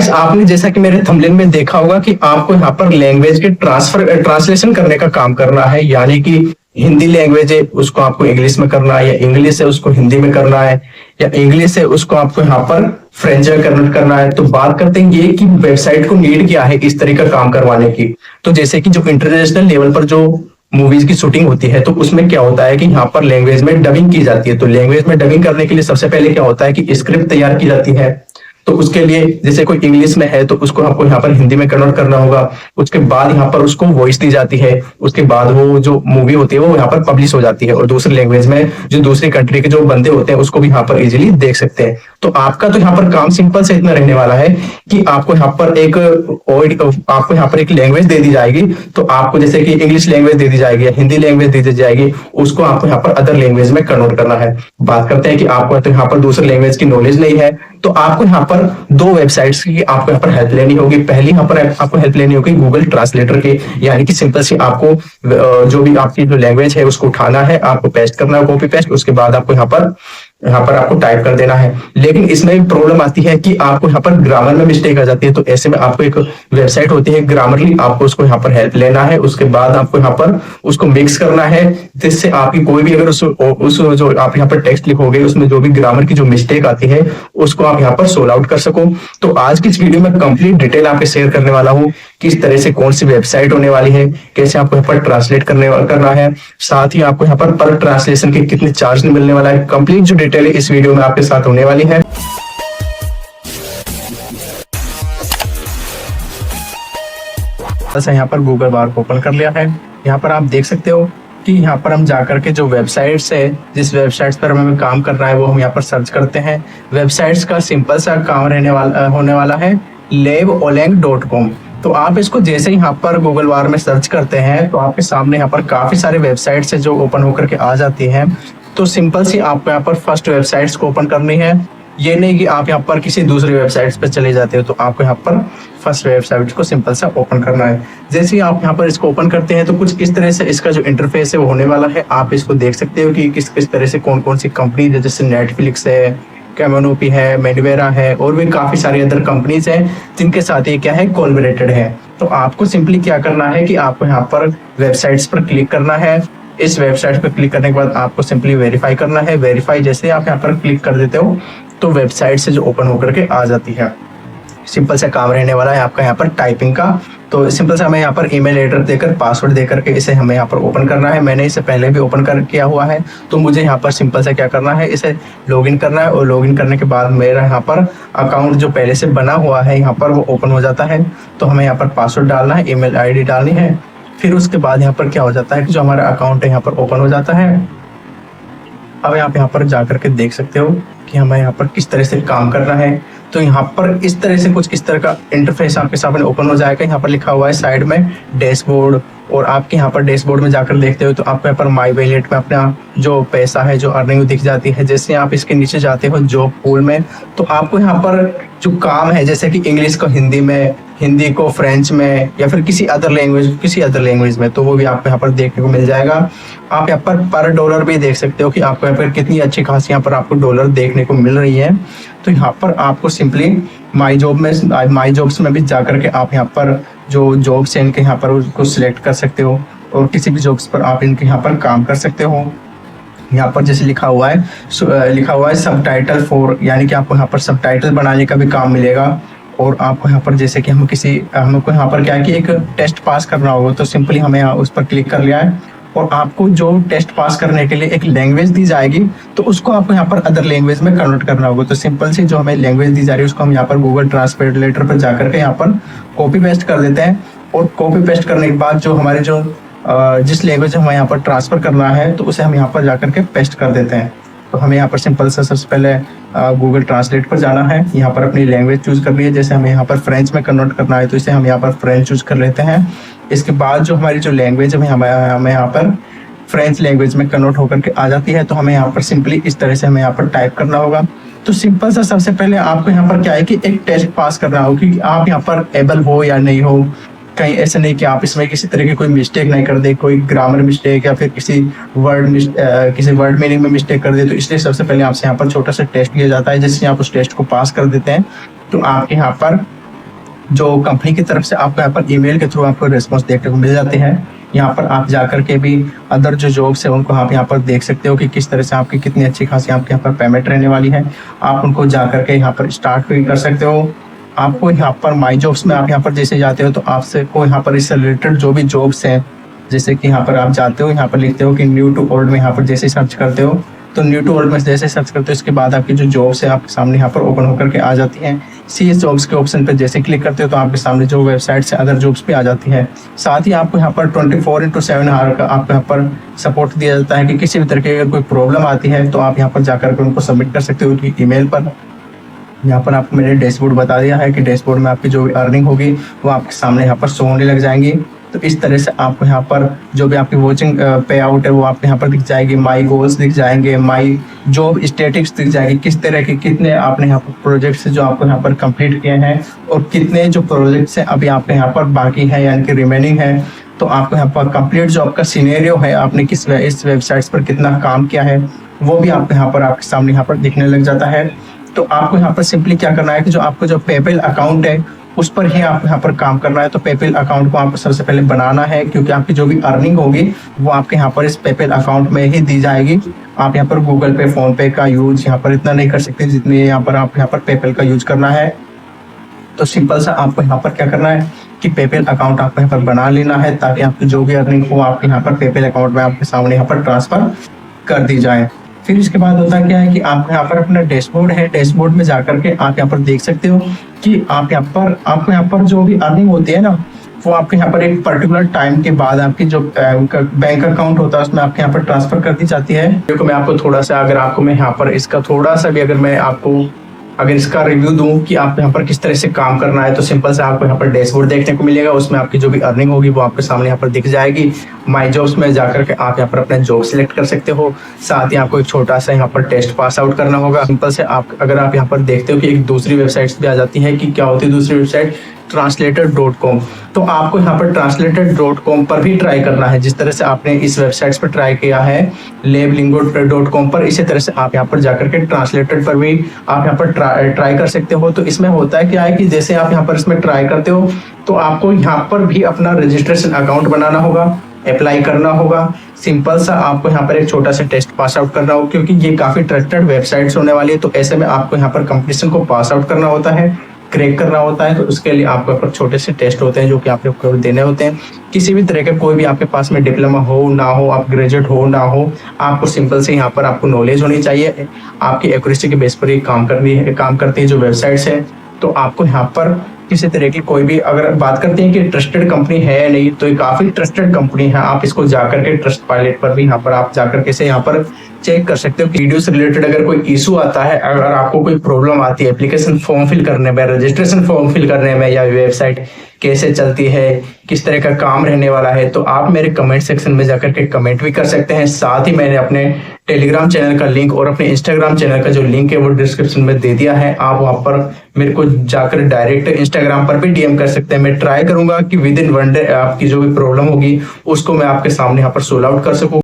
Guys आपने जैसा कि मेरे थंबनेल में देखा होगा कि आपको यहाँ पर लैंग्वेज के ट्रांसलेशन करने का काम करना है, यानी कि हिंदी लैंग्वेज है उसको आपको इंग्लिश में करना है, या इंग्लिश है उसको हिंदी में करना है, या इंग्लिश है उसको आपको यहाँ पर फ्रेंच में कन्वर्ट करना है। तो बात करते हैं ये कि वेबसाइट को नीड क्या है इस तरह का काम करवाने की। तो जैसे कि जो इंटरनेशनल लेवल पर जो मूवीज की शूटिंग होती है तो उसमें क्या होता है कि यहाँ पर लैंग्वेज में डबिंग की जाती है। तो लैंग्वेज में डबिंग करने के लिए सबसे पहले क्या होता है कि स्क्रिप्ट तैयार की जाती है। तो उसके लिए जैसे कोई इंग्लिश में है तो उसको आपको यहाँ पर हिंदी में कन्वर्ट करना होगा। उसके बाद यहाँ पर उसको वॉइस दी जाती है। उसके बाद वो जो मूवी होती है वो यहाँ पर पब्लिश हो जाती है और दूसरी लैंग्वेज में जो दूसरी कंट्री के जो बंदे होते हैं उसको भी यहाँ पर इजीली देख सकते हैं। तो आपका तो यहाँ पर काम सिंपल से इतना रहने वाला है कि आपको यहाँ पर एक लैंग्वेज दे दी जाएगी। तो आपको जैसे कि इंग्लिश लैंग्वेज दे दी जाएगी या हिंदी लैंग्वेज दे दी जाएगी, उसको आपको यहाँ पर अदर लैंग्वेज में कन्वर्ट करना है। बात करते हैं कि आपको तो यहाँ पर दूसरी लैंग्वेज की नॉलेज नहीं है, तो आपको यहाँ पर दो वेबसाइट्स की आपको यहाँ पर हेल्प लेनी होगी। पहली यहाँ पर आपको हेल्प लेनी होगी गूगल ट्रांसलेटर की, यानी कि सिंपल सी आपको जो भी आपकी जो लैंग्वेज है उसको उठाना है, आपको पेस्ट करना है कॉपी पेस्ट, उसके बाद आपको यहाँ पर आपको टाइप कर देना है। लेकिन इसमें भी प्रॉब्लम आती है कि आपको यहाँ पर ग्रामर में मिस्टेक आ जाती है। तो ऐसे में आपको एक वेबसाइट होती है ग्रामरली, आपको उसको यहाँ पर हेल्प लेना है। उसके बाद आपको यहाँ पर उसको मिक्स करना है, जिससे आपकी कोई भी अगर उस जो आप यहाँ पर टेक्स्ट लिखोगे उसमें जो भी ग्रामर की जो मिस्टेक आती है उसको आप यहाँ पर सोल्व आउट कर सको। तो आज की इस वीडियो में कंप्लीट डिटेल आपके शेयर करने वाला हूँ, किस तरह से कौन सी वेबसाइट होने वाली है, कैसे आपको यहाँ पर ट्रांसलेट करना है, साथ ही आपको यहाँ पर ट्रांसलेशन के कितने चार्ज मिलने वाला है। कंप्लीट जो डिटेल है इस वीडियो में आपके साथ होने वाली है। बस यहाँ पर गूगल बार को ओपन कर लिया है। यहाँ पर आप देख सकते हो कि यहाँ पर हम जाकर के जो वेबसाइट्स है, जिस वेबसाइट्स पर हमें काम करना है वो हम यहाँ पर सर्च करते हैं। वेबसाइट्स का सिंपल सा काम होने वाला है levolang.com। तो आप इसको जैसे यहाँ पर गूगल बार में सर्च करते हैं तो आपके सामने यहाँ पर काफी सारे वेबसाइट्स है जो ओपन होकर के आ जाती हैं। तो सिंपल सी आपको यहाँ पर फर्स्ट वेबसाइट्स को ओपन करनी है। ये नहीं कि आप यहाँ पर किसी दूसरी वेबसाइट्स पे चले जाते हो, तो आपको यहाँ पर फर्स्ट वेबसाइट को सिंपल सा ओपन करना है। जैसे ही आप यहाँ पर इसको ओपन करते हैं तो कुछ इस तरह से इसका जो इंटरफेस है वो होने वाला है। आप इसको देख सकते हो कि किस तरह से कौन कौन सी कंपनी है, जैसे नेटफ्लिक्स है, कैमोनोपी है, मेडवेरा है और भी काफी सारी अदर कंपनीज हैं जिनके साथ ये क्या है कोलैबोरेटेड है। तो आपको सिंपली क्या करना है कि आपको यहाँ पर वेबसाइट्स पर क्लिक करना है। इस वेबसाइट पर क्लिक करने के बाद आपको सिंपली वेरीफाई करना है। वेरीफाई जैसे आप यहाँ पर क्लिक कर देते हो तो वेबसाइट से जो ओपन होकर के आ जाती है। सिंपल सा काम रहने वाला है आपका यहाँ पर टाइपिंग का। तो सिंपल सा हमें यहाँ पर ईमेल एड्रेस देकर पासवर्ड देकर के इसे हमें यहाँ पर ओपन करना है। मैंने इसे पहले भी ओपन किया हुआ है, तो मुझे यहाँ पर सिंपल सा क्या करना है, इसे लॉगिन करना है। और लॉगिन करने के बाद मेरा यहाँ पर अकाउंट जो पहले से बना हुआ है यहाँ पर वो ओपन हो जाता है। तो हमें यहाँ पर पासवर्ड डालना है, ईमेल आईडी डालनी है। फिर उसके बाद यहाँ पर क्या हो जाता है कि जो हमारा अकाउंट है यहाँ पर ओपन हो जाता है। अब आप यहाँ पर जाकर के देख सकते हो कि हमें यहाँ पर किस तरह से काम करना है। तो यहाँ पर इस तरह से कुछ इस तरह का इंटरफेस आपके सामने ओपन हो जाएगा। यहाँ पर लिखा हुआ है साइड में डैशबोर्ड, और आपके यहाँ पर डैशबोर्ड में जाकर देखते हो तो आपको यहाँ पर माई वैलेट में अपना जो पैसा है, जो अर्निंग दिख जाती है। जैसे आप इसके नीचे जाते हो जॉब पूल में, तो आपको यहाँ पर जो काम है, जैसे कि इंग्लिश को हिंदी में, हिंदी को फ्रेंच में, या फिर किसी अदर लैंग्वेज में, तो वो भी आपको यहाँ पर देखने को मिल जाएगा। आप यहाँ पर डॉलर भी देख सकते हो कि आपको यहाँ पर कितनी अच्छी खासी यहाँ पर आपको डॉलर देखने को मिल रही है। तो यहाँ पर आपको सिंपली माई जॉब्स में भी जाकर के आप यहाँ पर जो जॉब्स हैं इनके यहाँ पर उसको सिलेक्ट कर सकते हो और किसी भी जॉब्स पर आप इनके यहाँ पर काम कर सकते हो। यहाँ पर जैसे लिखा हुआ है सबटाइटल फॉर, यानी कि आपको यहाँ पर सबटाइटल बनाने का भी काम मिलेगा। और आपको यहाँ पर जैसे कि हमको यहाँ पर क्या है कि एक टेस्ट पास करना होगा, तो सिंपली हमें यहाँ उस पर क्लिक कर लिया है और आपको जो टेस्ट पास करने के लिए एक लैंग्वेज दी जाएगी तो उसको आपको यहाँ पर अदर लैंग्वेज में कन्वर्ट करना होगा। तो सिंपल सी जो हमें लैंग्वेज दी जा रही है उसको हम यहाँ पर गूगल ट्रांसलेटर पर जाकर के यहाँ पर कॉपी पेस्ट कर देते हैं। और कॉपी पेस्ट करने के बाद जो हमारे जिस लैंग्वेज हमें यहाँ पर ट्रांसफर करना है तो उसे हम यहाँ पर जाकर के पेस्ट कर देते हैं। तो हमें यहाँ पर सिंपल सा सबसे पहले गूगल ट्रांसलेट पर जाना है। यहाँ पर अपनी लैंग्वेज चूज कर लिया, जैसे हमें यहाँ पर फ्रेंच में कन्वर्ट करना है तो इसे हम यहाँ पर फ्रेंच चूज कर लेते हैं। इसके बाद जो हमारी जो लैंग्वेज है हमें यहाँ पर फ्रेंच लैंग्वेज में कन्वर्ट होकर के आ जाती है। तो हमें यहाँ पर सिंपली इस तरह से हमें यहाँ पर टाइप करना होगा। तो सिंपल सा सबसे पहले आपको यहाँ पर क्या है कि एक टेस्ट पास करना होगा कि आप यहाँ पर एबल हो या नहीं हो। कहीं ऐसा नहीं कि आप इसमें किसी तरह की कोई मिस्टेक नहीं कर दे, कोई ग्रामर मिस्टेक या फिर किसी वर्ड मीनिंग में मिस्टेक कर दे। तो इसलिए सबसे पहले आपसे यहाँ पर छोटा सा टेस्ट किया जाता है। जैसे आप उस टेस्ट को पास कर देते हैं तो आपके यहाँ पर जो कंपनी की तरफ से आपको यहाँ पर ईमेल के थ्रू आपको रिस्पॉन्स देखने को मिल जाते हैं। यहाँ पर आप जाकर के भी अदर जो जॉब्स है उनको आप यहाँ पर देख सकते हो कि किस तरह से आपकी कितनी अच्छी खासी आपके यहाँ पर पेमेंट रहने वाली है। आप उनको जाकर के यहाँ पर स्टार्ट भी कर सकते हो। आपको यहाँ पर माई जॉब्स में आप यहाँ पर जैसे जाते हो तो आपसे को यहाँ पर इससे रिलेटेड जो भी जॉब्स हैं, जैसे कि यहाँ पर आप जाते हो, यहाँ पर लिखते हो कि न्यू टू ओल्ड में यहाँ पर जैसे सर्च करते हो तो न्यू टू ओल्ड में जैसे सर्च करते हो इसके बाद आपकी जो जॉब्स है आपके सामने यहाँ पर ओपन होकर के आ जाती हैं। सी एस जॉब्स के ऑप्शन पर जैसे क्लिक करते हो तो आपके सामने जो वेबसाइट्स है अदर जॉब्स पे आ जाती है। साथ ही आपको यहाँ पर 24/7 आवर का आपको यहाँ पर सपोर्ट दिया जाता है कि किसी भी तरह की अगर कोई प्रॉब्लम आती है तो आप यहाँ पर जाकर के उनको सबमिट कर सकते हो उनकी ईमेल पर। यहाँ पर आपको मैंने डैशबोर्ड बता दिया है कि डैशबोर्ड में आपकी जो भी अर्निंग होगी वो आपके सामने यहाँ पर शो होने लग जाएंगी। तो इस तरह से आपको यहाँ पर जो भी आपकी वॉचिंग पे आउट है वो आपको यहाँ पर दिख जाएगी, माई गोल्स दिख जाएंगे, माई जॉब स्टेटिक्स दिख जाएगी, किस तरह के कितने आपने यहाँ पर प्रोजेक्ट्स जो आपको यहाँ पर कंप्लीट किए हैं और कितने जो प्रोजेक्ट्स हैं अभी आपके यहाँ पर बाकी है यानी कि रिमेनिंग है। तो आपको यहाँ पर कंप्लीट जो आपका सिनेरियो है आपने इस वेबसाइट्स पर कितना काम किया है वो भी आपको यहाँ पर आपके सामने यहाँ पर दिखने लग जाता है। तो आपको यहाँ पर सिंपली क्या करना है कि जो आपको जो पेपैल अकाउंट है उस पर ही आप यहाँ पर काम करना है। तो पेपैल अकाउंट को आपको सबसे पहले बनाना है क्योंकि आपकी जो भी अर्निंग होगी वो आपके यहाँ पर इस पेपैल अकाउंट में ही दी जाएगी। आप यहाँ पर गूगल पे, फोन पे का यूज यहाँ पर इतना नहीं कर सकते जितने यहाँ पर आप यहाँ पर पेपैल का यूज करना है। तो सिंपल सा आपको यहाँ पर क्या करना है कि पेपैल अकाउंट आपको यहाँ पर बना लेना है ताकि आपकी जो भी अर्निंग हो आपके यहाँ पर पेपैल अकाउंट में आपके सामने यहाँ पर ट्रांसफर कर दी जाए। फिर इसके बाद होता क्या है कि आप यहाँ पर अपना डैशबोर्ड है, डैशबोर्ड में जाकर के आप यहाँ पर देख सकते हो कि आप यहाँ पर आपको यहाँ पर जो भी अर्निंग होती है ना वो आपके यहाँ पर एक पर्टिकुलर टाइम के बाद आपकी जो बैंक अकाउंट होता है उसमें आपके यहाँ पर ट्रांसफर कर दी जाती है। देखो मैं आपको थोड़ा सा अगर आपको मैं यहाँ पर इसका थोड़ा सा भी अगर मैं आपको अगर इसका रिव्यू दूं कि आप यहाँ पर किस तरह से काम करना है तो सिंपल से आपको यहाँ पर डैशबोर्ड देखने को मिलेगा। उसमें आपकी जो भी अर्निंग होगी वो आपके सामने यहाँ पर दिख जाएगी। माई जॉब्स में जाकर के आप यहाँ पर अपना जॉब सिलेक्ट कर सकते हो। साथ ही आपको एक छोटा सा यहाँ पर टेस्ट पास आउट करना होगा। सिंपल से आप अगर आप यहाँ पर देखते हो कि एक दूसरी वेबसाइट्स भी आ जाती है कि क्या होती है दूसरी वेबसाइट translator.com। तो आपको यहाँ पर translator.com पर भी ट्राई करना है। जिस तरह से आपने इस वेबसाइट्स पर ट्राई किया है lablingo.com पर, इसी तरह से आप यहाँ पर जाकर के ट्रांसलेटर पर भी आप यहाँ पर ट्राई कर सकते हो। तो इसमें होता है क्या है कि जैसे आप यहाँ पर इसमें ट्राई करते हो तो आपको यहाँ पर भी अपना रजिस्ट्रेशन अकाउंट बनाना होगा, अप्लाई करना होगा। सिंपल सा आपको यहाँ पर एक छोटा सा टेस्ट पास आउट करना होगा क्योंकि ये काफी ट्रस्टेड वेबसाइट्स होने वाली है। तो ऐसे में आपको यहाँ पर कंपटीशन को पास आउट करना होता है, क्रैक करना होता है। तो उसके लिए आपके ऊपर छोटे से टेस्ट होते हैं जो कि आपको देने होते हैं। किसी भी तरह के कोई भी आपके पास में डिप्लोमा हो ना हो, आप ग्रेजुएट हो ना हो, आपको सिंपल से यहाँ पर आपको नॉलेज होनी चाहिए। आपकी एक्यूरेसी के बेस पर ही काम करती है जो वेबसाइट्स है। तो आपको यहाँ पर किसी तरह की कोई भी अगर बात करते हैं कि ट्रस्टेड कंपनी है या नहीं, तो ये काफी ट्रस्टेड कंपनी है। आप इसको जाकर के ट्रस्ट पायलट पर भी यहाँ पर आप जाकर के से यहाँ पर चेक कर सकते हो कि वीडियो से रिलेटेड अगर कोई इशू आता है, अगर आपको कोई प्रॉब्लम आती है एप्लीकेशन फॉर्म फिल करने में, रजिस्ट्रेशन फॉर्म फिल करने में, या वेबसाइट कैसे चलती है, किस तरह का काम रहने वाला है, तो आप मेरे कमेंट सेक्शन में जाकर के कमेंट भी कर सकते हैं। साथ ही मैंने अपने टेलीग्राम चैनल का लिंक और अपने इंस्टाग्राम चैनल का जो लिंक है वो डिस्क्रिप्शन में दे दिया है। आप वहां पर मेरे को जाकर डायरेक्ट इंस्टाग्राम पर भी डीएम कर सकते हैं। मैं ट्राई करूंगा कि विद इन 1 डे आपकी जो भी प्रॉब्लम होगी उसको मैं आपके सामने यहाँ पर सोल्व आउट कर सकूं।